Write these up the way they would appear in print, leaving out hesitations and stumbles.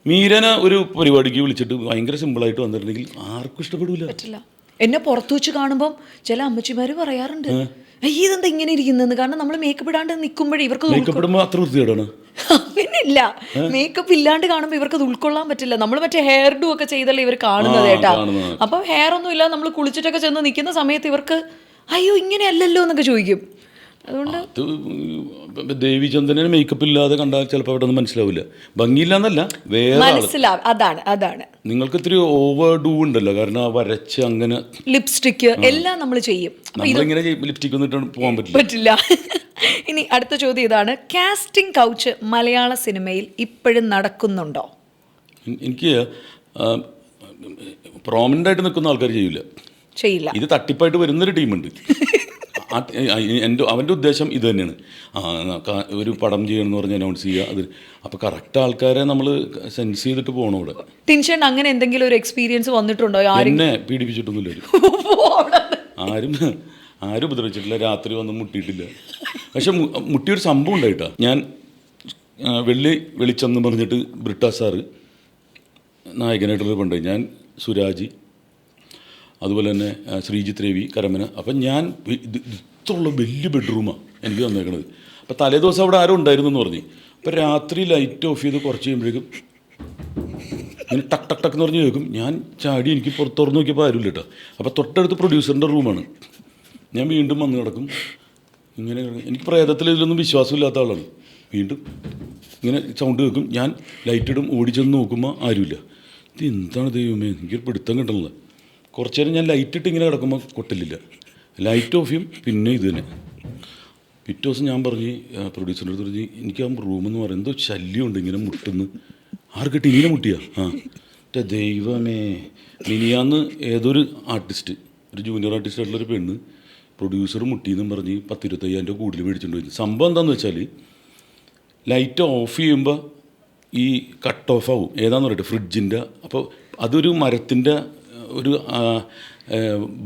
മീരനെ ഒരു പരിപാടിക്ക് വിളിച്ചിട്ട് ഭയങ്കര സിമ്പിളായിട്ട് വന്നിട്ടുണ്ടെങ്കിൽ ആർക്കും ഇഷ്ടപ്പെടില്ല. പറ്റില്ല. എന്നെ പുറത്തു വെച്ച് കാണുമ്പം ചില അമ്മച്ചിമാര് പറയാറുണ്ട്, ഇതെന്താ ഇങ്ങനെ ഇരിക്കുന്നത്. കാരണം നമ്മൾ മേക്കപ്പ് ഇടാണ്ട് നിൽക്കുമ്പോഴേ ഇവർക്ക് മേക്കപ്പ് ഇടുമ്പോൾ അത്ര വൃത്തികേടാണ്. അങ്ങനെയില്ല, മേക്കപ്പ് ഇല്ലാണ്ട് കാണുമ്പോൾ ഇവർക്ക് അത് ഉൾക്കൊള്ളാൻ പറ്റില്ല. നമ്മൾ മറ്റേ ഹെയർ ഡു ഒക്കെ ചെയ്തല്ലേ ഇവർ കാണുന്നത് കേട്ടാ. അപ്പം ഹെയർ ഒന്നും ഇല്ല, നമ്മൾ കുളിച്ചിട്ടൊക്കെ ചെന്ന് നിൽക്കുന്ന സമയത്ത് ഇവർക്ക് അയ്യോ ഇങ്ങനെയല്ലല്ലോ എന്നൊക്കെ ചോദിക്കും. അതുകൊണ്ട് അത് ദേവിചന്ദ്രനെ മേക്കപ്പ് ഇല്ലാതെ കണ്ടാൽ ചിലപ്പോൾ അവിടെ ഒന്നും മനസ്സിലാവില്ല. ഭംഗിയില്ല എന്നല്ല, വേറെ മനസ്സിലാവും. അതാണ് നിങ്ങൾക്ക് ഇത്തിരി ഓവർ ഡൂ ഉണ്ടല്ലോ. കാരണം ആ വരച്ച് അങ്ങനെ ലിപ്സ്റ്റിക്ക് എല്ലാം നമ്മൾ ചെയ്യും. നമ്മളിങ്ങനെ ലിപ്സ്റ്റിക് ഒന്നിട്ട് പോകാൻ പറ്റില്ല. ഇനി അടുത്ത ചോദ്യം ഇതാണ്, കാസ്റ്റിംഗ് കൗച്ച് മലയാള സിനിമയിൽ ഇപ്പോഴും നടക്കുന്നുണ്ടോ? എനിക്ക് പ്രോമിനൻ്റ് ആയിട്ട് നിൽക്കുന്ന ആൾക്കാർ ചെയ്യില്ല. ഇത് തട്ടിപ്പായിട്ട് വരുന്നൊരു ടീമുണ്ട്. അവൻ്റെ ഉദ്ദേശം ഇത് തന്നെയാണ്. ഒരു പടം ചെയ്യണമെന്ന് പറഞ്ഞ് അനൗൺസ് ചെയ്യുക. അത് അപ്പോൾ കറക്റ്റ് ആൾക്കാരെ നമ്മൾ സെൻസ് ചെയ്തിട്ട് പോകണം. ഇവിടെ ടിൻഷൻ അങ്ങനെ എന്തെങ്കിലും ഒരു എക്സ്പീരിയൻസ് വന്നിട്ടുണ്ടോ? എന്നെ പീഡിപ്പിച്ചിട്ടൊന്നുമില്ല. ആരും ഉപദ്രവിച്ചിട്ടില്ല. രാത്രി വന്ന് മുട്ടിയിട്ടില്ല. പക്ഷെ മുട്ടിയൊരു സംഭവം ഉണ്ടായിട്ടാ. ഞാൻ വെളിച്ചെന്ന് പറഞ്ഞിട്ട് ബ്രിട്ടാ സാറ് നായകനായിട്ടുള്ള പണ്ട്, ഞാൻ സുരാജ്, അതുപോലെ തന്നെ ശ്രീജിത്ത് രവി, കരമന. അപ്പം ഞാൻ ഇത്രയുള്ള വലിയ ബെഡ്റൂമാണ് എനിക്ക് തന്നേക്കണത്. അപ്പോൾ തലേ ദിവസം അവിടെ ആരും ഉണ്ടായിരുന്നു എന്ന് പറഞ്ഞു. അപ്പോൾ രാത്രി ലൈറ്റ് ഓഫ് ചെയ്ത് കുറച്ച് കഴിയുമ്പോഴേക്കും ഇങ്ങനെ ടക്ക് ടക്ക് ടക്ക് എന്ന് പറഞ്ഞ് കേൾക്കും. ഞാൻ ചാടി, എനിക്ക് പുറത്ത് തുറന്ന് നോക്കിയപ്പോൾ ആരുമില്ല കേട്ടോ. അപ്പോൾ തൊട്ടടുത്ത് പ്രൊഡ്യൂസറിൻ്റെ റൂമാണ്. ഞാൻ വീണ്ടും വന്ന് കിടക്കും. ഇങ്ങനെ എനിക്ക് പ്രേതത്തിൽ ഇതിലൊന്നും വിശ്വാസമില്ലാത്ത ആളാണ്. വീണ്ടും ഇങ്ങനെ സൗണ്ട് കേൾക്കും. ഞാൻ ലൈറ്റ് ഇടും, ഓടിച്ചെന്ന് നോക്കുമ്പോൾ ആരുമില്ല. ഇത് എന്താണ് ദൈവമേ, എനിക്കൊരു പിടുത്തം കിട്ടണില്ല. കുറച്ച് നേരം ഞാൻ ലൈറ്റ് ഇട്ട് ഇങ്ങനെ കിടക്കുമ്പോൾ കൊട്ടില്ല. ലൈറ്റ് ഓഫ് ചെയ്യും, പിന്നെ ഇത് തന്നെ. പിറ്റേ ദിവസം ഞാൻ പറഞ്ഞ് പ്രൊഡ്യൂസറിൻ്റെ അടുത്ത് പറഞ്ഞ്, എനിക്ക് ആ റൂമെന്ന് പറയുന്നത് എന്തോ ശല്യമുണ്ട്, ഇങ്ങനെ മുട്ടുന്ന്. ആർക്കിട്ട് ഇങ്ങനെ മുട്ടിയാ? ദൈവമേ. മിനിയാന്ന് ഏതൊരു ആർട്ടിസ്റ്റ്, ഒരു ജൂനിയർ ആർട്ടിസ്റ്റ് ആയിട്ടുള്ളൊരു പെണ്ണ് പ്രൊഡ്യൂസർ മുട്ടിയെന്നും പറഞ്ഞ് 10-25,000 രൂപ കൂടുതൽ മേടിച്ചുകൊണ്ട് പോയി. സംഭവം എന്താണെന്ന് വെച്ചാൽ ലൈറ്റ് ഓഫ് ചെയ്യുമ്പോൾ ഈ കട്ട് ഓഫ് ആവും. ഏതാണെന്ന് പറയട്ടെ, ഫ്രിഡ്ജിൻ്റെ. അപ്പോൾ അതൊരു മരത്തിൻ്റെ ഒരു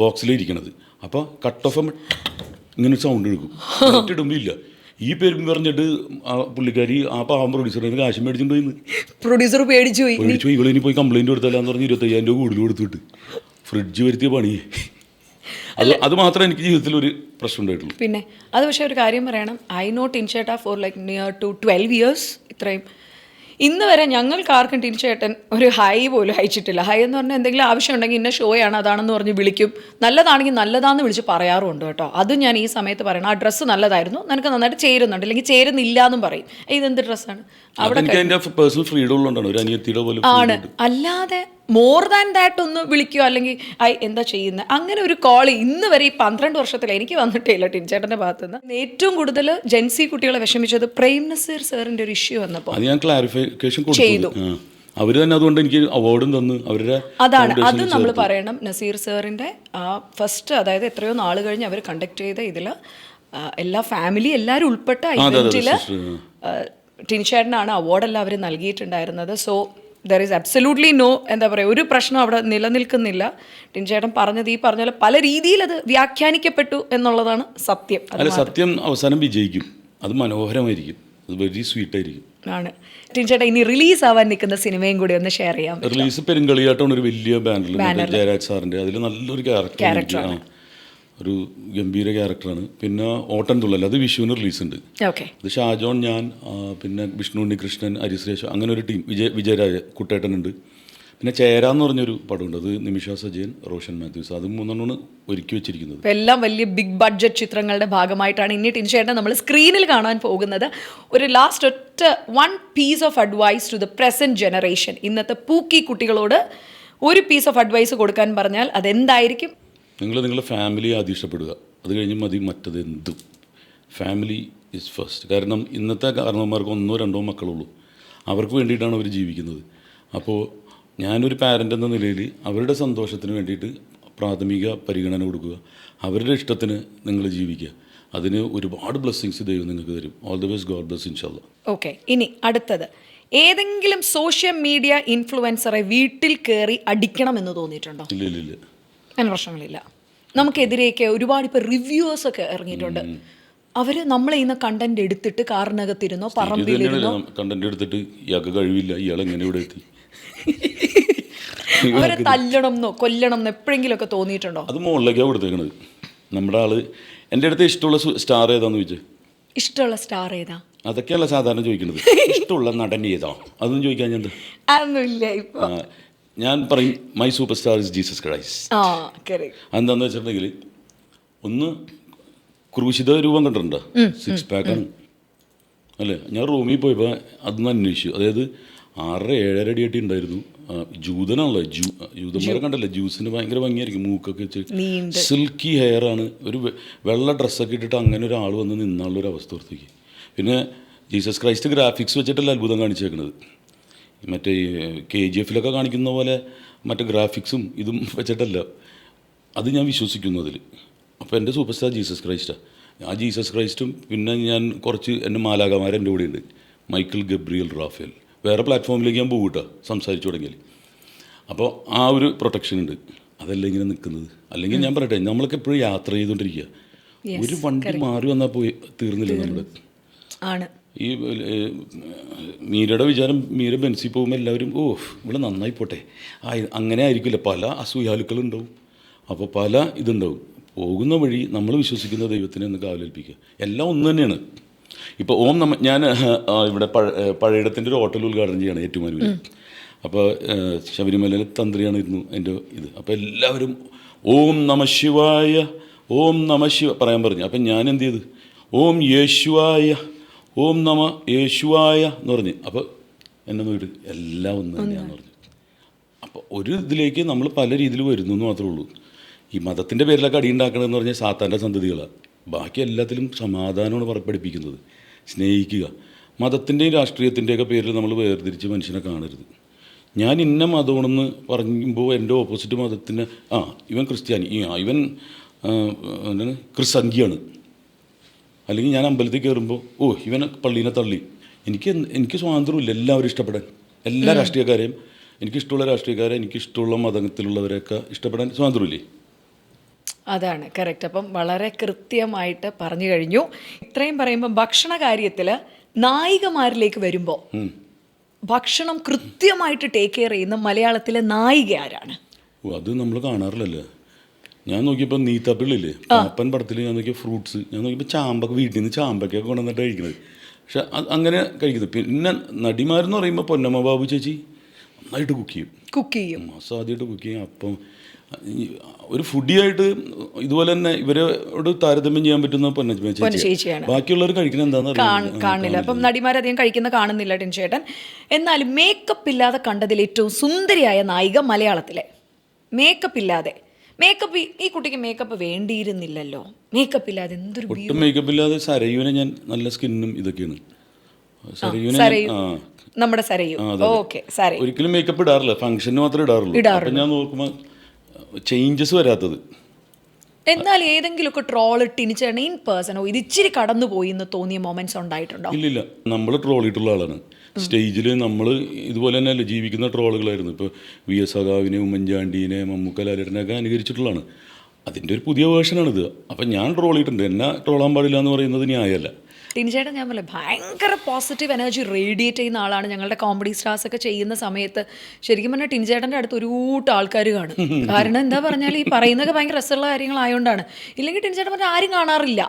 ബോക്സിലിരിക്കണത്. അപ്പോൾ കട്ട് ഓഫ് ഇങ്ങനെ സൗണ്ട് എടുക്കും. ലൈറ്റ് ഇടുമ്പോൾ ഇല്ല. ഈ പേരും പറഞ്ഞിട്ട് ആ പുള്ളിക്കാരി ആ പാവം പ്രൊഡ്യൂസറിന് കാശ് മേടിച്ചിട്ട് പോയിന്ന്. പ്രൊഡ്യൂസർ പേടിച്ചു പോയി. ഇവളിനി പോയി കംപ്ലൈൻറ്റ് കൊടുത്തല്ലാന്ന് പറഞ്ഞ് 25,000 രൂപ കൂടുതൽ കൊടുത്തിട്ട് ഫ്രിഡ്ജ് വരുത്തിയ പണി. അത് മാത്രമേ എനിക്ക് ജീവിതത്തിൽ ഒരു പ്രശ്നം ഉണ്ടായിട്ടുള്ളൂ. പിന്നെ അത് പക്ഷേ ഒരു കാര്യം പറയണം, ഐ നോ ടിൻചേട്ടാ for like near to 12 years. ഇത്രയും ഇന്ന് വരെ ഞങ്ങൾക്ക് ആർക്കും ടിൻചേട്ടൻ ഒരു ഹൈ പോലും അയച്ചിട്ടില്ല. ഹൈ എന്ന് പറഞ്ഞാൽ എന്തെങ്കിലും ആവശ്യം ഉണ്ടെങ്കിൽ ഇന്ന ഷോയാണ് അതാണെന്ന് പറഞ്ഞ് വിളിക്കും. നല്ലതാണെങ്കിൽ നല്ലതാണെന്ന് വിളിച്ച് പറയാറുമുണ്ട് കേട്ടോ. അതും ഞാൻ ഈ സമയത്ത് പറയണം, ആ ഡ്രസ്സ് നല്ലതായിരുന്നു, നിനക്ക് നന്നായിട്ട് ചേരുന്നുണ്ട്, അല്ലെങ്കിൽ ചേരുന്നില്ല എന്നും പറയും. ഇതെന്ത് ഡ്രസ്സാണ് അവിടെ പേഴ്സണൽ ഫ്രീഡം ഉള്ളതാണ്. ഒരു അനിയത്തിയുടെ പോലെ ആണ്. അല്ലാതെ മോർ ദാൻ ദാറ്റ് ഒന്ന് വിളിക്കുകയോ അല്ലെങ്കിൽ എന്താ ചെയ്യുന്നത് അങ്ങനെ ഒരു കോൾ ഇന്ന് വരെ ഈ 12 വർഷത്തിൽ എനിക്ക് വന്നിട്ടില്ല ടിൻചേട്ടൻ്റെ ഭാഗത്തു നിന്ന്. ഏറ്റവും കൂടുതൽ ജെൻസി കുട്ടികളെ വിഷമിച്ചത് പ്രേം നസീർ സാറിൻ്റെ ഒരു ഇഷ്യൂ വന്നപ്പോൾ ഞാൻ ക്ലാരിഫിക്കേഷൻ ചെയ്തു. അവർ തന്നെ അതുകൊണ്ട് എനിക്ക് അവാർഡും തന്നു. അവരുടെ അതാണ് അത് നമ്മൾ പറയണം. നസീർ സാറിൻ്റെ ഫസ്റ്റ്, അതായത് എത്രയോ നാൾ കഴിഞ്ഞ് അവർ കണ്ടക്ട് ചെയ്ത ഇതിൽ എല്ലാ ഫാമിലി എല്ലാവരും ഉൾപ്പെട്ട ഇവൻറ്റിൽ ടിൻചേട്ടനാണ് അവാർഡെല്ലാം അവർ നൽകിയിട്ടുണ്ടായിരുന്നത്. So there is absolutely no, എന്താ പറയുക, ഒരു പ്രശ്നം അവിടെ നിലനിൽക്കുന്നില്ല. ടിൻചേട്ടൻ പറഞ്ഞത് ഈ പറഞ്ഞ പോലെ പല രീതിയിൽ അത് വ്യാഖ്യാനിക്കപ്പെട്ടു എന്നുള്ളതാണ് സത്യം. അല്ല, സത്യം അവസാനം വിജയിക്കും. അത് മനോഹരമായിരിക്കും, അത് വെരി സ്വീറ്റ് ആയിരിക്കും. ആണ്. ടിൻചേട്ടൻ ഇനി റിലീസ് ആവാൻ നിൽക്കുന്ന സിനിമയും കൂടി ഒന്ന് ഷെയർ ചെയ്യാം. റിലീസ് പെരുങ്കളിയാട്ടമാണ്, ഒരു വലിയ ബാനറിൽ ജയരാജ് സാറിൻ്റെ. അതിൽ നല്ലൊരു ക്യാരക്ടറാണ്, ഒരു ഗംഭീര ക്യാരക്ടറാണ്. പിന്നെ ഓട്ടൻതുള്ളൽ, അത് വിഷുവിന് റിലീസുണ്ട്. അത് ഷാജോൺ, ഞാൻ, പിന്നെ വിഷ്ണു ഉണ്ണികൃഷ്ണൻ, ഹരിശ്രേഷ്, അങ്ങനെ ഒരു ടീം. വിജയരാജ കുട്ടേട്ടനുണ്ട്. പിന്നെ ചേരാന്ന് പറഞ്ഞൊരു പടമുണ്ട്, അത് നിമിഷ സജയൻ, റോഷൻ മാത്യൂസ്. അത് 3 ഒരുക്കി വെച്ചിരിക്കുന്നത്. എല്ലാം വലിയ ബിഗ് ബഡ്ജറ്റ് ചിത്രങ്ങളുടെ ഭാഗമായിട്ടാണ് ഇനി ടിൻചേട്ടൻ നമ്മൾ സ്ക്രീനിൽ കാണാൻ പോകുന്നത്. ഒരു ലാസ്റ്റ് ഒറ്റ one piece of advice to the present generation, ഇന്നത്തെ പൂക്കി കുട്ടികളോട് ഒരു പീസ് ഓഫ് അഡ്വൈസ് കൊടുക്കാൻ പറഞ്ഞാൽ അതെന്തായിരിക്കും? നിങ്ങളുടെ ഫാമിലിയെ ആദ്യം ഇഷ്ടപ്പെടുക, അത് കഴിഞ്ഞ് മതി മറ്റത് എന്തും. Family is first. കാരണം ഇന്നത്തെ കാരണവന്മാർക്ക് 1-2 മക്കളുള്ളൂ. അവർക്ക് വേണ്ടിയിട്ടാണ് അവർ ജീവിക്കുന്നത്. അപ്പോൾ ഞാനൊരു പാരൻ്റ് എന്ന നിലയിൽ അവരുടെ സന്തോഷത്തിന് വേണ്ടിയിട്ട് പ്രാഥമിക പരിഗണന കൊടുക്കുക. അവരുടെ ഇഷ്ടത്തിന് നിങ്ങൾ ജീവിക്കുക. അതിന് ഒരുപാട് ബ്ലെസ്സിങ്സ് ദൈവം നിങ്ങൾക്ക് തരും. All the best, God bless ഇൻഷാല്ലാ. ഓക്കെ, ഇനി അടുത്തത്, ഏതെങ്കിലും സോഷ്യൽ മീഡിയ ഇൻഫ്ലുവൻസറെ വീട്ടിൽ കയറി അടിക്കണമെന്ന് തോന്നിയിട്ടുണ്ടോ? ഇല്ല. അങ്ങനെ പ്രശ്നങ്ങളില്ല. നമുക്കെതിരെയൊക്കെ ഒരുപാട് ഇപ്പോൾ റിവ്യൂവേഴ്സൊക്കെ ഇറങ്ങിയിട്ടുണ്ട്. അവർ നമ്മൾ ചെയ്യുന്ന കണ്ടന്റ് എടുത്തിട്ട് കാറിനകത്തിരുന്നോ ഇത് പറമ്പിലിരുന്നോ തന്നെയാണ് കണ്ടന്റ് എടുത്തിട്ട് ഇയാൾക്ക് കഴിവില്ല, ഇയാൾ എങ്ങനെ ഇവിടെ എത്തി. അവരെ തല്ലണം എന്നോ കൊല്ലണം എന്നോ എപ്പോഴെങ്കിലുമൊക്കെ തോന്നിയിട്ടുണ്ടോ? അത് മുകളിലേക്കാണ് കൊടുത്തേക്കണത്. നമ്മുടെ ആള് എൻ്റെ അടുത്ത് ഇഷ്ടമുള്ള സ്റ്റാർ ഏതാന്ന് ചോദിച്ചു. ഇഷ്ടമുള്ള സ്റ്റാർ ഏതാ? അതൊക്കെയല്ല സാധാരണ ചോദിക്കുന്നത്. ഇഷ്ടമുള്ള നടൻ ഏതാ അതൊന്നും ചോദിക്കാൻ ഞാൻ അതൊന്നുമില്ല ഇപ്പൊ. ഞാൻ പറയും my super star is Jesus Christ. എന്താന്ന് വെച്ചിട്ടുണ്ടെങ്കിൽ ഒന്ന് ക്രൂശിത രൂപം കണ്ടിട്ടുണ്ടോ? 6 പാക്കാണ് അല്ലേ. ഞാൻ റൂമിൽ പോയപ്പോൾ അതൊന്ന് അന്വേഷിച്ചു. അതായത് 6-7 അടിയായിട്ട് ഉണ്ടായിരുന്നു. ജൂതനാണല്ലോ, ജൂതന്മാരെ കണ്ടല്ലേ, ജ്യൂസിന് ഭയങ്കര ഭംഗിയായിരിക്കും, മൂക്കൊക്കെ വെച്ച് സിൽക്കി ഹെയർ ആണ്. ഒരു വെള്ള ഡ്രസ്സൊക്കെ ഇട്ടിട്ട് അങ്ങനെ ഒരാൾ വന്ന് നിന്നാളുള്ളൊരു അവസ്ഥ ഓർത്തേക്ക്. പിന്നെ ജീസസ് ക്രൈസ്റ്റ് ഗ്രാഫിക്സ് വെച്ചിട്ടല്ല അത്ഭുതം കാണിച്ചേക്കണത്. മറ്റേ KGF കാണിക്കുന്ന പോലെ മറ്റേ ഗ്രാഫിക്സും ഇതും വെച്ചിട്ടല്ല. അത് ഞാൻ വിശ്വസിക്കുന്നു അതിൽ. അപ്പോൾ എൻ്റെ സൂപ്പർ സ്റ്റാർ ജീസസ് ക്രൈസ്റ്റാണ്. ആ ജീസസ് ക്രൈസ്റ്റും പിന്നെ ഞാൻ കുറച്ച് എൻ്റെ മാലാകമാർ എൻ്റെ കൂടെ ഉണ്ട്. Michael Gabriel Raphael. വേറെ പ്ലാറ്റ്ഫോമിലേക്ക് ഞാൻ പോകും കേട്ടോ സംസാരിച്ചു തുടങ്ങിയാൽ. അപ്പോൾ ആ ഒരു പ്രൊട്ടക്ഷൻ ഉണ്ട്. അതല്ല ഇങ്ങനെ നിൽക്കുന്നത്. അല്ലെങ്കിൽ ഞാൻ പറയട്ടെ, നമ്മളൊക്കെ എപ്പോഴും യാത്ര ചെയ്തുകൊണ്ടിരിക്കുക. ഒരു വണ്ടി മാറി വന്നാൽ പോയി തീർന്നില്ല നമ്മൾ. ഈ മീരയുടെ വിചാരം, മീര ബെൻസിൽ പോകുമ്പോൾ എല്ലാവരും ഇവിടെ നന്നായി പോട്ടെ, അങ്ങനെ ആയിരിക്കില്ല. പല അസൂയാലുക്കളുണ്ടാവും. അപ്പോൾ പല ഇതുണ്ടാവും. പോകുന്ന വഴി നമ്മൾ വിശ്വസിക്കുന്ന ദൈവത്തിനെ ഒന്ന് കാവലേൽപ്പിക്കുക. എല്ലാം ഒന്ന് തന്നെയാണ്. ഇപ്പോൾ ഞാൻ ഇവിടെ പഴയിടത്തിൻ്റെ ഒരു ഹോട്ടൽ ഉദ്ഘാടനം ചെയ്യാണ് ഏറ്റുമാനൂരിൽ. അപ്പോൾ ശബരിമലയിലെ തന്ത്രിയാണ് ഇരുന്നു എൻ്റെ ഇത്. അപ്പോൾ എല്ലാവരും ഓം നമ ശിവായ, ഓം നമ ശിവ പറയാൻ പറഞ്ഞു. അപ്പം ഞാൻ എന്ത് ചെയ്ത് ഓം യേശുവായ, ഓം നമ യേശുവായ എന്ന് പറഞ്ഞ്. അപ്പോൾ എന്നെ നോക്കിയിട്ട് എല്ലാം ഒന്ന് തന്നെയാണെന്ന് പറഞ്ഞു. അപ്പോൾ ഒരു ഇതിലേക്ക് നമ്മൾ പല രീതിയിൽ വരുന്നു എന്ന് മാത്രമേ ഉള്ളൂ. ഈ മതത്തിൻ്റെ പേരിലൊക്കെ അടിയുണ്ടാക്കണമെന്ന് പറഞ്ഞാൽ സാത്താൻ്റെ സന്തതികളാണ്. ബാക്കി എല്ലാത്തിലും സമാധാനമാണ് പഠിപ്പിക്കുന്നത്. സ്നേഹിക്കുക. മതത്തിൻ്റെയും രാഷ്ട്രീയത്തിൻ്റെയൊക്കെ പേരിൽ നമ്മൾ വേർതിരിച്ച് മനുഷ്യനെ കാണരുത്. ഞാൻ ഇന്ന മതമാണെന്ന് പറയുമ്പോൾ എൻ്റെ ഓപ്പോസിറ്റ് മതത്തിന് ഇവൻ ക്രിസ്ത്യാനി, ഇവൻ എന്താണ് ക്രിസ്സംഖ്യാണ്, അല്ലെങ്കിൽ ഞാൻ അമ്പലത്തിൽ കയറുമ്പോൾ ഇവൻ പള്ളീനെ തള്ളി. എനിക്ക് സ്വാതന്ത്ര്യമില്ല എല്ലാവരും ഇഷ്ടപ്പെടാൻ, എല്ലാ രാഷ്ട്രീയക്കാരെയും. എനിക്കിഷ്ടമുള്ള രാഷ്ട്രീയക്കാരെ, എനിക്കിഷ്ടമുള്ള മതത്തിലുള്ളവരെയൊക്കെ ഇഷ്ടപ്പെടാൻ സ്വാതന്ത്ര്യമില്ലേ? അതാണ് കറക്റ്റ്. അപ്പം വളരെ കൃത്യമായിട്ട് പറഞ്ഞു കഴിഞ്ഞു. ഇത്രയും പറയുമ്പോൾ ഭക്ഷണ കാര്യത്തിൽ നായികമാരിലേക്ക് വരുമ്പോൾ ഭക്ഷണം കൃത്യമായിട്ട് ടേക്ക് കെയർ ചെയ്യുന്ന മലയാളത്തിലെ നായിക ആരാണ്? അത് നമ്മൾ കാണാറില്ലല്ലോ. ഞാൻ നോക്കിയപ്പോൾ നീത്താപ്പിള്ളില്ലേ, പാപ്പൻ പടത്തിൽ ഞാൻ നോക്കിയ ഫ്രൂട്ട്സ്, ഞാൻ നോക്കിയപ്പോൾ ചാമ്പൊക്കെ വീട്ടിൽ നിന്ന് ചാമ്പൊക്കെ കൊണ്ടുവന്നിട്ട് കഴിക്കുന്നത്. പക്ഷെ അങ്ങനെ കഴിക്കുന്നത്. പിന്നെ നടിമാരെന്ന് പറയുമ്പോൾ പൊന്നമ്മ ബാബു ചേച്ചി നന്നായിട്ട് കുക്ക് ചെയ്യും, അസാധ്യമായിട്ട് കുക്ക് ചെയ്യും. അപ്പം ഒരു ഫുഡിയായിട്ട് ഇതുപോലെ തന്നെ ഇവരോട് താരതമ്യം ചെയ്യാൻ പറ്റുന്ന പൊന്നമ്മ ചേച്ചിയാണ്. ബാക്കിയുള്ളവർ കഴിക്കുന്നത് എന്താണെന്ന് കാണില്ല. അപ്പം നടിമാരധികം കഴിക്കുന്ന കാണുന്നില്ല ടിൻചേട്ടൻ. എന്നാലും മേക്കപ്പ് ഇല്ലാതെ കണ്ടതിൽ ഏറ്റവും സുന്ദരിയായ നായിക മലയാളത്തിലെ. മേക്കപ്പ് ഇല്ലാതെ, ഈ കുട്ടിക്ക് മേക്കപ്പ് വേണ്ടിയിരുന്നില്ലല്ലോ, മേക്കപ്പ് ഇല്ലാതെ എന്തൊരു ഒട്ടും മേക്കപ്പ് ഇല്ലാതെ സരയുവിനെ ഞാൻ നല്ല സ്കിന്നും ഇതൊക്കെയാണ്. നമ്മുടെ സരയു ഒരിക്കലും മേക്കപ്പ് ഇടാറില്ല, ഫംഗ്ഷന് മാത്രമേ ഇടാറുള്ളൂ. അപ്പം ഞാൻ നോക്കുമ്പോൾ ചേഞ്ചസ് വരാത്തത്. എന്നാൽ ഏതെങ്കിലുമൊക്കെ ട്രോൾ ടിനിച്ചേട്ടൻ ഇൻ പേഴ്സണോ ഇത് ഇച്ചിരി കടന്നു പോയി എന്ന് തോന്നിയ മൊമെന്റ്സ് ഉണ്ടായിട്ടുണ്ടോ? ഇല്ലില്ല, നമ്മൾ ട്രോളിട്ടുള്ള ആളാണ്. സ്റ്റേജിൽ നമ്മൾ ഇതുപോലെ തന്നെയല്ലേ ജീവിക്കുന്ന ട്രോളുകളായിരുന്നു. ഇപ്പോൾ VS സഖാവിനെ, ഉമ്മൻചാണ്ടീനെ, മമ്മൂക്ക, ലാലേട്ടനെയൊക്കെ അനുകരിച്ചിട്ടുള്ളതാണ്. അതിൻ്റെ ഒരു പുതിയ വേർഷനാണിത്. അപ്പം ഞാൻ ട്രോൾ ചെയ്തിട്ടുണ്ട്. എന്നെ ട്രോളാൻ പാടില്ല എന്ന് പറയുന്നത് ന്യായമല്ല. ടിനിച്ചേട്ടൻ ഞാൻ പറയാം ഭയങ്കര പോസിറ്റീവ് എനർജി റേഡിയേറ്റ് ചെയ്യുന്ന ആളാണ്. ഞങ്ങളുടെ കോമഡി സ്റ്റാർസ് ഒക്കെ ചെയ്യുന്ന സമയത്ത് ശരിക്കും പറഞ്ഞാൽ ടിനിച്ചേട്ടൻ്റെ അടുത്ത് ഒരു കൂട്ടം ആൾക്കാർ കാണും. കാരണം എന്താ പറഞ്ഞാൽ ഈ പറയുന്നതൊക്കെ ഭയങ്കര രസമുള്ള കാര്യങ്ങളായതുകൊണ്ടാണ്. ഇല്ലെങ്കിൽ ടിനിച്ചേട്ടൻ പറഞ്ഞാൽ ആരും കാണാറില്ല.